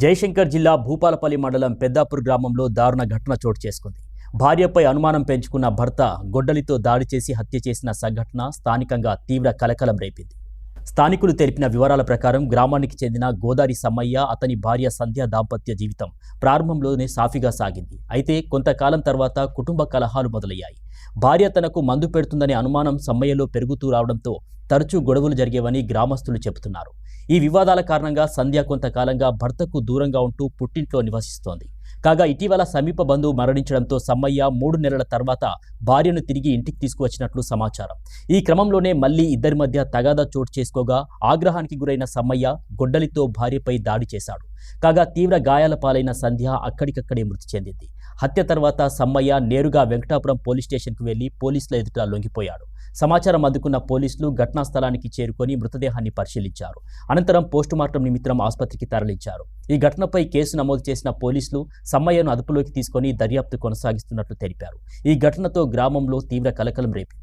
జయశంకర్ జిల్లా భూపాలపల్లి మండలం పెద్దాపూర్ గ్రామంలో దారుణ ఘటన చోటు చేసుకుంది. భార్యపై అనుమానం పెంచుకున్న భర్త గొడ్డలితో దాడి చేసి హత్య చేసిన సంఘటన స్థానికంగా తీవ్ర కలకలం రేపింది. స్థానికులు తెలిపిన వివరాల ప్రకారం గ్రామానికి చెందిన గోదారి సమ్మయ్య, అతని భార్య సంధ్య దాంపత్య జీవితం ప్రారంభంలోనే సాఫీగా సాగింది. అయితే కొంతకాలం తర్వాత కుటుంబ కలహాలు మొదలయ్యాయి. భార్య తనకు మందు పెడుతుందనే అనుమానం సమ్మయ్యలో పెరుగుతూ రావడంతో తరచూ గొడవలు జరిగేవని గ్రామస్తులు చెబుతున్నారు. ఈ వివాదాల కారణంగా సంధ్య కొంతకాలంగా భర్తకు దూరంగా ఉంటూ పుట్టింట్లో నివసిస్తోంది. కాగా ఇటీవల సమీప బంధువు మరణించడంతో సమ్మయ్య 3 నెలల తర్వాత భార్యను తిరిగి ఇంటికి తీసుకువచ్చినట్లు సమాచారం. ఈ క్రమంలోనే మళ్లీ ఇద్దరి మధ్య తగాదా చోటు చేసుకోగా ఆగ్రహానికి గురైన సమ్మయ్య గొడ్డలితో భార్యపై దాడి చేశాడు. కాగా తీవ్ర గాయాల పాలైన సంధ్య అక్కడికక్కడే మృతి చెందింది. హత్య తర్వాత సమ్మయ్య నేరుగా వెంకటాపురం పోలీస్ స్టేషన్కు వెళ్లి పోలీసుల ఎదుట లొంగిపోయాడు. సమాచారం అందుకున్న పోలీసులు ఘటనా స్థలానికి చేరుకొని మృతదేహాన్ని పరిశీలించారు. అనంతరం పోస్టుమార్టం నిమిత్తం ఆసుపత్రికి తరలించారు. ఈ ఘటనపై కేసు నమోదు చేసిన పోలీసులు సమ్మయ్యను అదుపులోకి తీసుకొని దర్యాప్తు కొనసాగిస్తున్నట్లు తెలిపారు. ఈ ఘటనతో గ్రామంలో తీవ్ర కలకలం రేపింది.